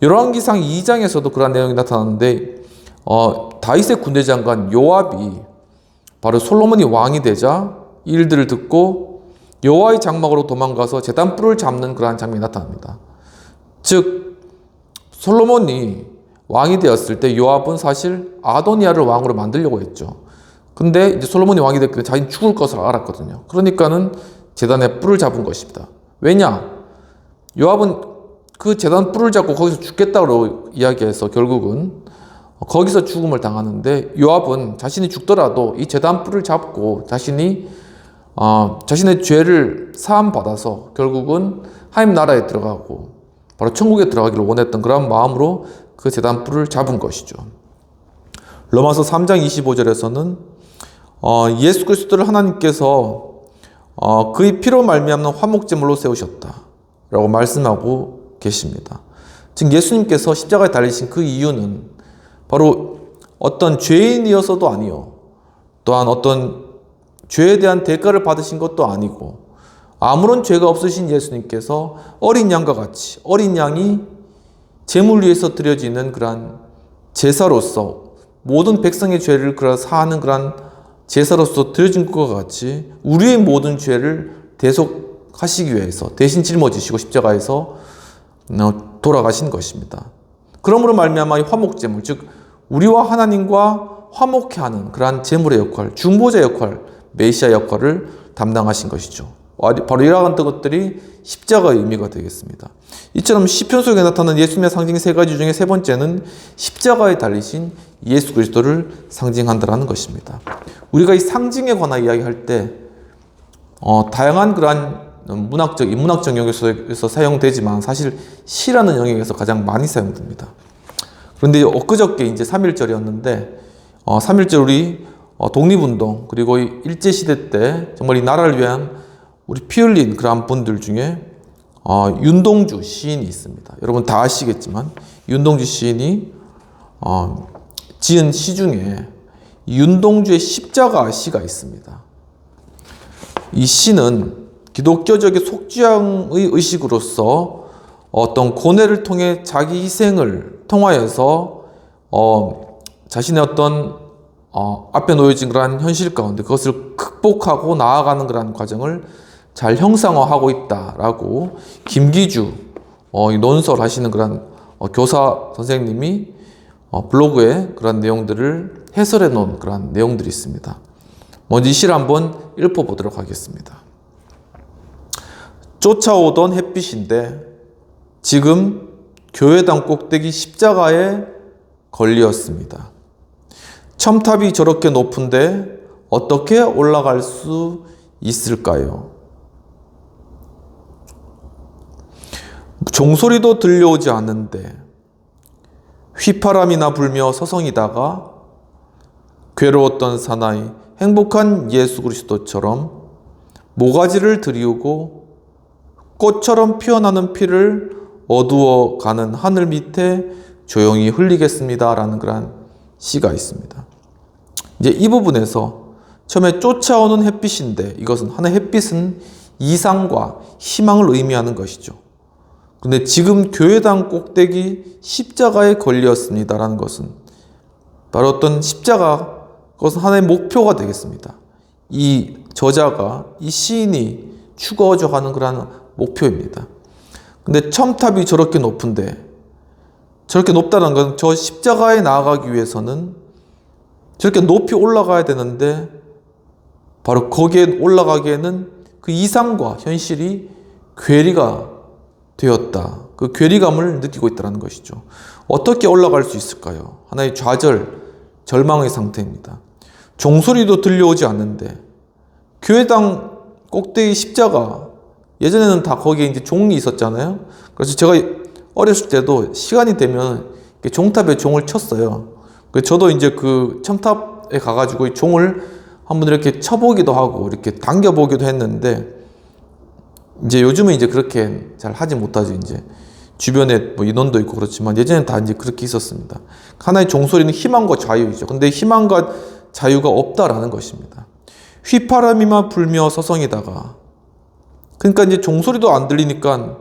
열왕기상 2장에서도 그런 내용이 나타나는데 다윗의 군대 장관 요압이 바로 솔로몬이 왕이 되자 이 일들을 듣고 여호와의 장막으로 도망가서 제단 뿔을 잡는 그러한 장면이 나타납니다. 즉 솔로몬이 왕이 되었을 때 요압은 사실 아도니아를 왕으로 만들려고 했죠. 근데 이제 솔로몬이 왕이 됐기 때문에 자기는 죽을 것을 알았거든요. 그러니까는 제단에 뿔을 잡은 것입니다. 왜냐? 요압은 그 제단 뿔을 잡고 거기서 죽겠다고 이야기해서 결국은 거기서 죽음을 당하는데 요압은 자신이 죽더라도 이 제단 뿔을 잡고 자신의 죄를 사함 받아서 결국은 하나님 나라에 들어가고 바로 천국에 들어가기를 원했던 그런 마음으로 그 제단 뿔을 잡은 것이죠. 로마서 3장 25절에서는 예수 그리스도를 하나님께서 그의 피로 말미암는 화목제물로 세우셨다 라고 말씀하고 계십니다. 즉 예수님께서 십자가에 달리신 그 이유는 바로 어떤 죄인이어서도 아니요, 또한 어떤 죄에 대한 대가를 받으신 것도 아니고 아무런 죄가 없으신 예수님께서 어린 양과 같이 어린 양이 제물 위에서 드려지는 그러한 제사로서 모든 백성의 죄를 사하는 그러한 제사로서 드려진 것과 같이 우리의 모든 죄를 대속하시기 위해서 대신 짊어지시고 십자가에서 돌아가신 것입니다. 그러므로 말미암아 이 화목제물, 즉 우리와 하나님과 화목케 하는 그러한 제물의 역할, 중보자 역할, 메시아 역할을 담당하신 것이죠. 바로 이러한 것들이 십자가의 의미가 되겠습니다. 이처럼 시편 속에 나타난 예수님의 상징 세 가지 중에 세 번째는 십자가에 달리신 예수 그리스도를 상징한다는 것입니다. 우리가 이 상징에 관한 이야기할 때 다양한 그러한 인문학적 영역에서 사용되지만 사실 시라는 영역에서 가장 많이 사용됩니다. 그런데 엊그저께 이제 3.1절이었는데 3.1절 우리 독립운동 그리고 일제시대 때 정말 이 나라를 위한 우리 피 흘린 그런 분들 중에 윤동주 시인이 있습니다. 여러분 다 아시겠지만 윤동주 시인이 지은 시 중에 윤동주의 십자가 시가 있습니다. 이 시는 기독교적인 속죄의 의식으로서 어떤 고뇌를 통해 자기 희생을 통하여서 자신의 어떤 앞에 놓여진 그러한 현실 가운데 그것을 극복하고 나아가는 그러한 과정을 잘 형상화하고 있다라고 김기주 논설하시는 그런 교사 선생님이 블로그에 그런 내용들을 해설해 놓은 그런 내용들이 있습니다. 먼저 이 시를 한번 읽어보도록 하겠습니다. 쫓아오던 햇빛인데 지금 교회당 꼭대기 십자가에 걸렸습니다. 첨탑이 저렇게 높은데 어떻게 올라갈 수 있을까요? 종소리도 들려오지 않는데 휘파람이나 불며 서성이다가 괴로웠던 사나이 행복한 예수 그리스도처럼 모가지를 들이우고 꽃처럼 피어나는 피를 어두워가는 하늘 밑에 조용히 흘리겠습니다 라는 그런 시가 있습니다. 이제 이 부분에서 처음에 쫓아오는 햇빛인데 이것은 하나의 햇빛은 이상과 희망을 의미하는 것이죠. 근데 지금 교회당 꼭대기 십자가에 걸렸습니다라는 것은 바로 어떤 십자가, 그것은 하나의 목표가 되겠습니다. 이 저자가, 이 시인이 추구하고자 하는 그런 목표입니다. 근데 첨탑이 저렇게 높은데, 저렇게 높다는 건 저 십자가에 나아가기 위해서는 저렇게 높이 올라가야 되는데, 바로 거기에 올라가기에는 그 이상과 현실이 괴리가 되었다. 그 괴리감을 느끼고 있다는 것이죠. 어떻게 올라갈 수 있을까요? 하나의 좌절, 절망의 상태입니다. 종소리도 들려오지 않는데, 교회당 꼭대기 십자가, 예전에는 다 거기에 이제 종이 있었잖아요. 그래서 제가 어렸을 때도 시간이 되면 종탑에 종을 쳤어요. 저도 이제 그 첨탑에 가가지고 이 종을 한번 이렇게 쳐보기도 하고 이렇게 당겨보기도 했는데, 이제 요즘은 이제 그렇게 잘 하지 못하죠. 이제 주변에 뭐 인원도 있고 그렇지만 예전엔 다 이제 그렇게 있었습니다. 하나의 종소리는 희망과 자유이죠. 근데 희망과 자유가 없다라는 것입니다. 휘파람이만 불며 서성이다가, 그러니까 이제 종소리도 안 들리니까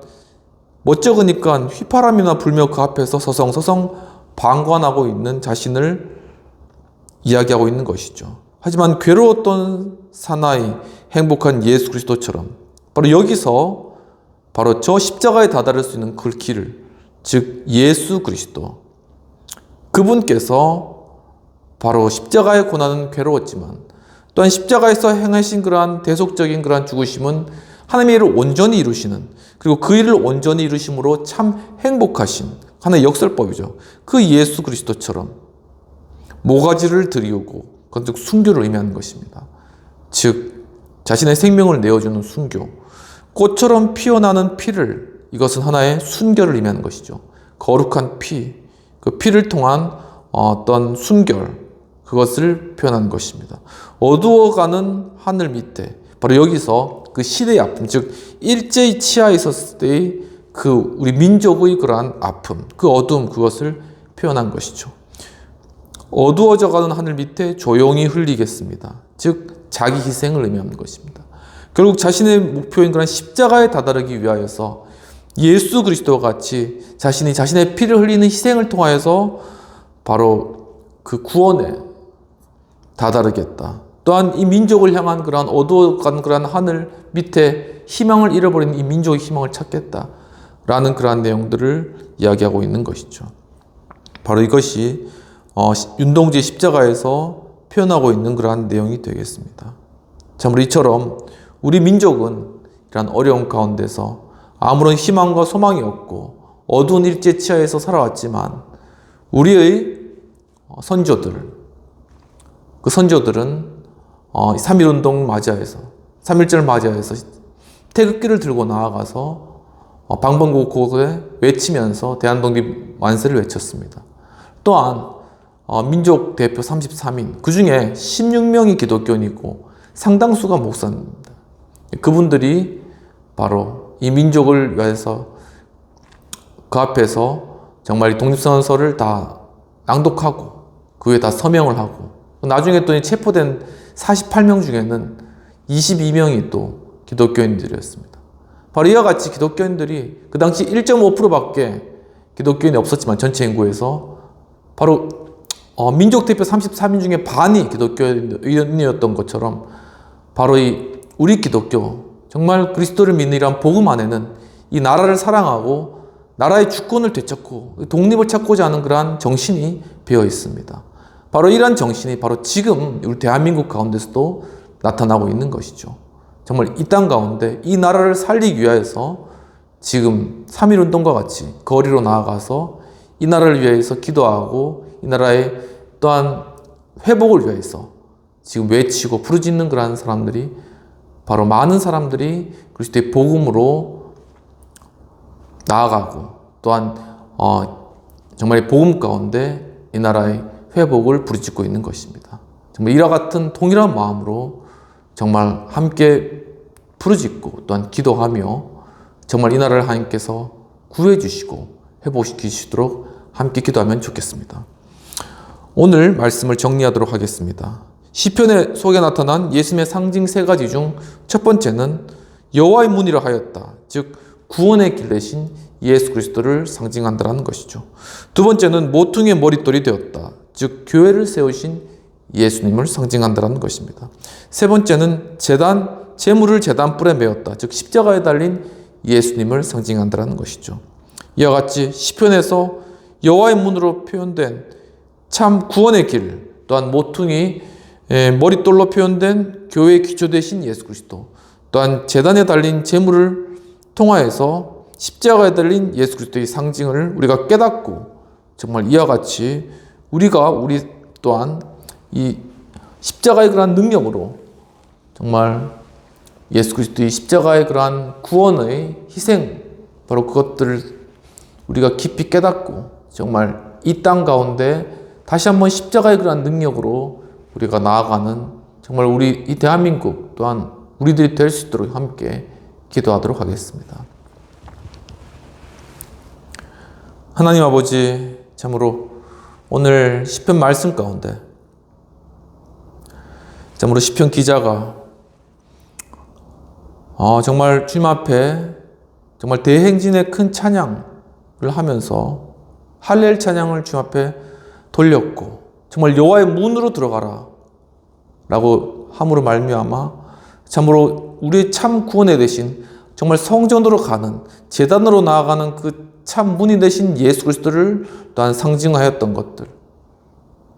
멋쩍으니까 휘파람이나 불며 그 앞에서 서성서성 방관하고 있는 자신을 이야기하고 있는 것이죠. 하지만 괴로웠던 사나이, 행복한 예수 그리스도처럼 바로 여기서 바로 저 십자가에 다다를 수 있는 그 길을, 즉 예수 그리스도, 그분께서 바로 십자가의 고난은 괴로웠지만 또한 십자가에서 행하신 그러한 대속적인 그러한 죽으심은 하나님의 일을 온전히 이루시는, 그리고 그 일을 온전히 이루심으로 참 행복하신 하나의 역설법이죠. 그 예수 그리스도처럼 모가지를 들이우고, 그건 즉 순교를 의미하는 것입니다. 즉 자신의 생명을 내어주는 순교, 꽃처럼 피어나는 피를, 이것은 하나의 순결을 의미하는 것이죠. 거룩한 피, 그 피를 통한 어떤 순결, 그것을 표현하는 것입니다. 어두워가는 하늘 밑에, 바로 여기서 그 시대의 아픔, 즉 일제의 치하에 있었을 때의 그 우리 민족의 그러한 아픔, 그 어두움, 그것을 표현한 것이죠. 어두워져가는 하늘 밑에 조용히 흘리겠습니다. 즉 자기 희생을 의미하는 것입니다. 결국 자신의 목표인 그런 십자가에 다다르기 위하여서 예수 그리스도와 같이 자신이 자신의 피를 흘리는 희생을 통하여서 바로 그 구원에 다다르겠다. 또한 이 민족을 향한 그러한 어두워간 그러한 하늘 밑에 희망을 잃어버린 이 민족의 희망을 찾겠다라는 그러한 내용들을 이야기하고 있는 것이죠. 바로 이것이 윤동주의 십자가에서 표현하고 있는 그러한 내용이 되겠습니다. 참으로 이처럼 우리 민족은 이러한 어려움 가운데서 아무런 희망과 소망이 없고 어두운 일제 치하에서 살아왔지만, 우리의 선조들, 그 선조들은 3.1운동 맞이하여서, 3.1절 맞이하여서 태극기를 들고 나아가서 방방곡곡에 외치면서 대한독립 만세를 외쳤습니다. 또한 민족 대표 33인, 그 중에 16명이 기독교인이고 상당수가 목사입니다. 그분들이 바로 이 민족을 위해서 그 앞에서 정말 독립선언서를 다 낭독하고 그 위에 다 서명을 하고, 나중에 또 체포된 48명 중에는 22명이 또 기독교인들이었습니다. 바로 이와 같이 기독교인들이 그 당시 1.5%밖에 기독교인이 없었지만 전체 인구에서 바로 민족 대표 33인 중에 반이 기독교인이었던 것처럼, 바로 우리 기독교, 정말 그리스도를 믿는 이러한 복음 안에는 이 나라를 사랑하고 나라의 주권을 되찾고 독립을 찾고자 하는 그러한 정신이 배어 있습니다. 바로 이러한 정신이 바로 지금 우리 대한민국 가운데서도 나타나고 있는 것이죠. 정말 이 땅 가운데 이 나라를 살리기 위해서 지금 3.1운동과 같이 거리로 나아가서 이 나라를 위해서 기도하고 이 나라의 또한 회복을 위해서 지금 외치고 부르짖는 그러한 사람들이, 바로 많은 사람들이 그리스도의 복음으로 나아가고, 또한 정말 복음 가운데 이 나라의 회복을 부르짖고 있는 것입니다. 정말 이와 같은 동일한 마음으로 정말 함께 부르짖고 또한 기도하며 정말 이 나라를 하나님께서 구해 주시고 회복시키시도록 함께 기도하면 좋겠습니다. 오늘 말씀을 정리하도록 하겠습니다. 시편의 속에 나타난 예수님의 상징 세 가지 중 첫 번째는 여호와의 문이라 하였다. 즉 구원의 길 대신 예수 그리스도를 상징한다는 것이죠. 두 번째는 모퉁이의 머릿돌이 되었다. 즉 교회를 세우신 예수님을 상징한다는 것입니다. 세 번째는 제물을 제단 뿔에 메었다. 즉 십자가에 달린 예수님을 상징한다는 것이죠. 이와 같이 시편에서 여호와의 문으로 표현된 참 구원의 길, 또한 모퉁이 머릿돌로 표현된 교회의 기초 되신 예수 그리스도, 또한 제단에 달린 제물을 통하여서 십자가에 달린 예수 그리스도의 상징을 우리가 깨닫고 정말 이와 같이 우리 또한 이 십자가의 그러한 능력으로 정말 예수 그리스도의 십자가의 그러한 구원의 희생, 바로 그것들을 우리가 깊이 깨닫고 정말 이 땅 가운데 다시 한번 십자가의 그러한 능력으로 우리가 나아가는 정말 우리 이 대한민국 또한 우리들이 될 수 있도록 함께 기도하도록 하겠습니다. 하나님 아버지, 참으로 오늘 시편 말씀 가운데 참으로 시편 기자가 정말 주님 앞에 정말 대행진의 큰 찬양을 하면서 할렐 찬양을 주님 앞에 돌렸고 정말 여호와의 문으로 들어가라 라고 함으로 말미암아 참으로 우리의 참 구원에 대신 정말 성전으로 가는 제단으로 나아가는 그 참 문이 되신 예수 그리스도를 또한 상징하였던 것들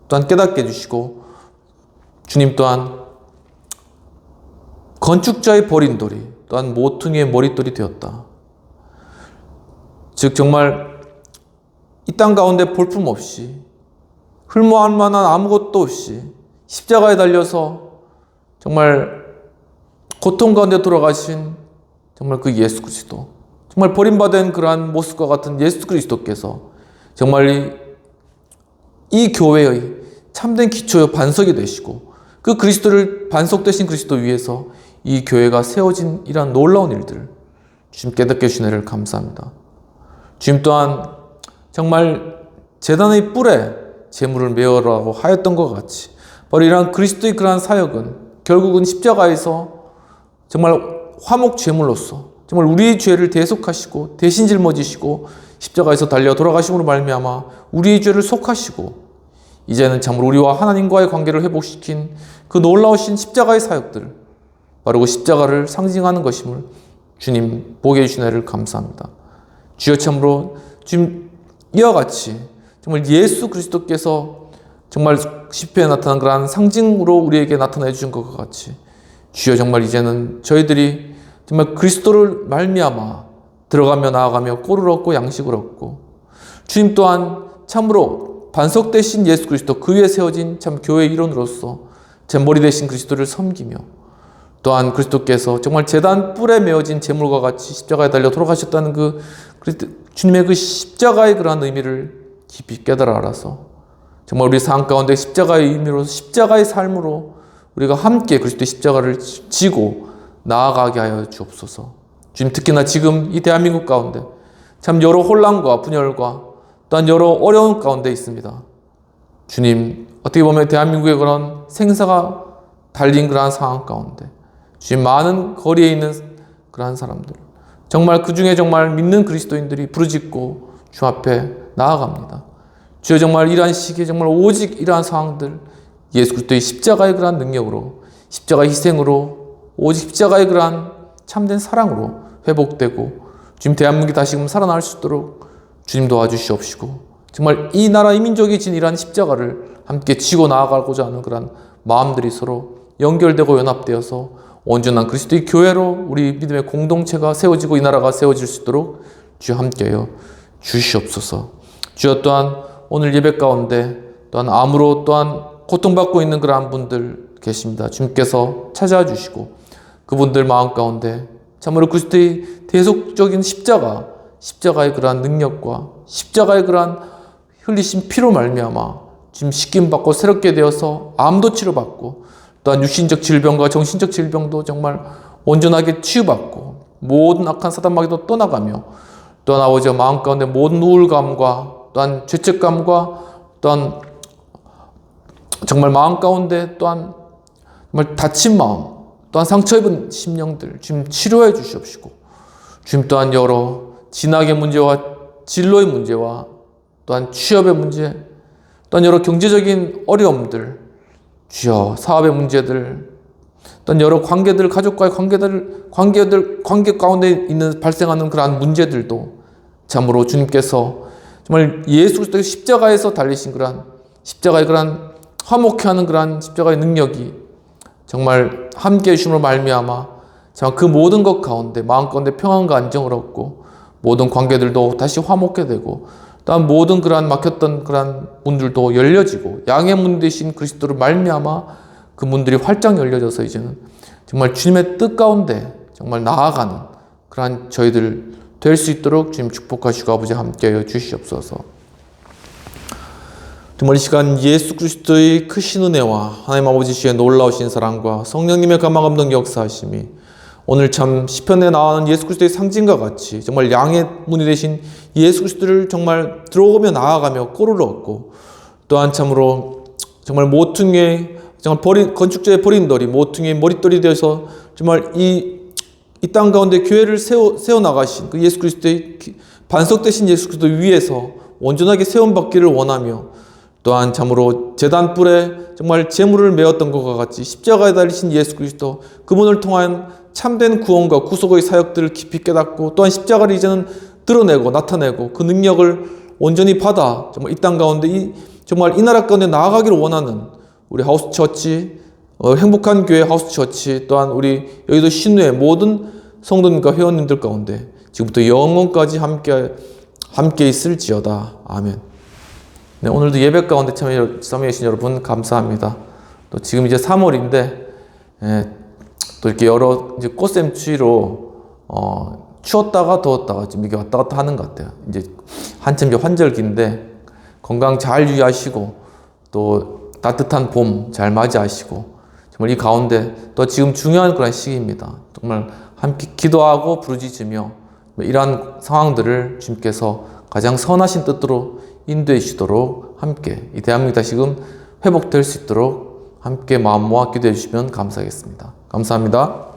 또한 깨닫게 해주시고 주님 또한 건축자의 버린 돌이 또한 모퉁이의 머릿돌이 되었다. 즉 정말 이 땅 가운데 볼품없이 흠모할 만한 아무것도 없이 십자가에 달려서 정말 고통 가운데 돌아가신 정말 그 예수 그리스도, 정말 버림받은 그러한 모습과 같은 예수 그리스도께서 정말 이 교회의 참된 기초의 반석이 되시고 그 그리스도를 반석 되신 그리스도 위에서 이 교회가 세워진 이러한 놀라운 일들 주님 깨닫게 해주신 은혜를 감사합니다. 주님 또한 정말 제단의 뿔에 제물을 메어라고 하였던 것 같이 바로 이러한 그리스도의 그러한 사역은 결국은 십자가에서 정말 화목 제물로서 정말 우리의 죄를 대속하시고 대신 짊어지시고 십자가에서 달려 돌아가심으로 말미암아 우리의 죄를 속하시고 이제는 참으로 우리와 하나님과의 관계를 회복시킨 그 놀라우신 십자가의 사역들, 바로 그 십자가를 상징하는 것임을 주님 보게 해주신 은혜를 감사합니다. 주여 참으로 주님 이와 같이 정말 예수 그리스도께서 정말 시편에 나타난 그러한 상징으로 우리에게 나타내 주신 것과 같이 주여 정말 이제는 저희들이 정말 그리스도를 말미암아 들어가며 나아가며 꼴을 얻고 양식을 얻고 주님 또한 참으로 반석 되신 예수 그리스도 그 위에 세워진 참 교회의 일원으로서 제 머리 되신 그리스도를 섬기며 또한 그리스도께서 정말 제단 뿔에 메어진 제물과 같이 십자가에 달려 돌아가셨다는 그 주님의 그 십자가의 그러한 의미를 깊이 깨달아 알아서 정말 우리 삶 가운데 십자가의 의미로 십자가의 삶으로 우리가 함께 그리스도의 십자가를 지고 나아가게 하여 주옵소서. 주님 특히나 지금 이 대한민국 가운데 참 여러 혼란과 분열과 또한 여러 어려운 가운데 있습니다. 주님 어떻게 보면 대한민국의 그런 생사가 달린 그러한 상황 가운데 주님 많은 거리에 있는 그러한 사람들 정말 그 중에 정말 믿는 그리스도인들이 부르짖고 주 앞에 나아갑니다. 주여 정말 이러한 시기에 정말 오직 이러한 상황들 예수 그리스도의 십자가의 그러한 능력으로 십자가의 희생으로 오직 십자가의 그러한 참된 사랑으로 회복되고 주님 대한민국이 다시금 살아날 수 있도록 주님 도와주시옵시고 정말 이 나라 이 민족이 진 이러한 십자가를 함께 지고 나아가고자 하는 그러한 마음들이 서로 연결되고 연합되어서 온전한 그리스도의 교회로 우리 믿음의 공동체가 세워지고 이 나라가 세워질 수 있도록 주여 함께하여 주시옵소서. 주여 또한 오늘 예배 가운데 또한 암으로 또한 고통받고 있는 그러한 분들 계십니다. 주님께서 찾아와 주시고 그분들 마음 가운데 참으로 그리스도의 대속적인 십자가의 그러한 능력과 십자가의 그러한 흘리신 피로 말미암아 지금 씻김받고 새롭게 되어서 암도 치료받고 또한 육신적 질병과 정신적 질병도 정말 온전하게 치유받고 모든 악한 사단마귀도 떠나가며 또한 아버지 마음 가운데 모든 우울감과 또한 죄책감과 또한 정말 마음 가운데 또한 정말 다친 마음, 또한 상처 입은 심령들 주님 치료해 주시옵시고, 주님 또한 여러 진학의 문제와 진로의 문제와 또한 취업의 문제, 또한 여러 경제적인 어려움들, 주여 사업의 문제들, 또한 여러 관계들, 가족과의 관계 가운데 있는 발생하는 그러한 문제들도 참으로 주님께서 정말 예수 그리스도의 십자가에서 달리신 그러한 십자가의 그러한 화목케 하는 그러한 십자가의 능력이 정말 함께 해주심으로 말미암아 정말 그 모든 것 가운데 마음 가운데 평안과 안정을 얻고 모든 관계들도 다시 화목게 되고, 또한 모든 그러한 막혔던 그러한 문들도 열려지고 양의 문 되신 그리스도를 말미암아 그 문들이 활짝 열려져서 이제는 정말 주님의 뜻 가운데 정말 나아가는 그러한 저희들 될 수 있도록 주님 축복하시고 아버지 함께하여 주시옵소서. 정말 이 시간 예수 그리스도의 크신 은혜와 하나님 아버지의 놀라우신 사랑과 성령님의 감화감동 역사하심이 오늘 참 시편에 나오는 예수 그리스도의 상징과 같이 정말 양의 문이 되신 예수 그리스도를 정말 들어오며 나아가며 꼴을 얻고, 또한 참으로 정말 모퉁이의 정말 건축자의 버린 돌이 모퉁이의 머릿돌이 되어서 정말 이 땅 가운데 교회를 세워 나가신 그 예수 그리스도의 반석 되신 예수 그리스도 위에서 온전하게 세움받기를 원하며, 또한 참으로 제단불에 정말 제물을 메었던 것과 같이 십자가에 달리신 예수 그리스도 그분을 통한 참된 구원과 구속의 사역들을 깊이 깨닫고, 또한 십자가를 이제는 드러내고 나타내고 그 능력을 온전히 받아 정말 이 땅 가운데 정말 이 나라 가운데 나아가기를 원하는 우리 하우스처치, 행복한 교회 하우스처치, 또한 우리 여의도 신우의 모든 성도님과 회원님들 가운데 지금부터 영원까지 함께 있을지어다. 아멘. 네, 오늘도 예배 가운데 참여해주신 여러분 감사합니다. 또 지금 이제 3월인데 또 이렇게 여러 이제 꽃샘추위로 추웠다가 더웠다가 지금 이게 왔다 갔다 하는 것 같아요. 이제 한참 이제 환절기인데 건강 잘 유의하시고 또 따뜻한 봄 잘 맞이하시고, 정말 이 가운데 또 지금 중요한 그런 시기입니다. 정말 함께 기도하고 부르짖으며 이러한 상황들을 주님께서 가장 선하신 뜻으로 인도해 주시도록 함께 이 대한민국 다시금 회복될 수 있도록 함께 마음 모아 기도해 주시면 감사하겠습니다. 감사합니다.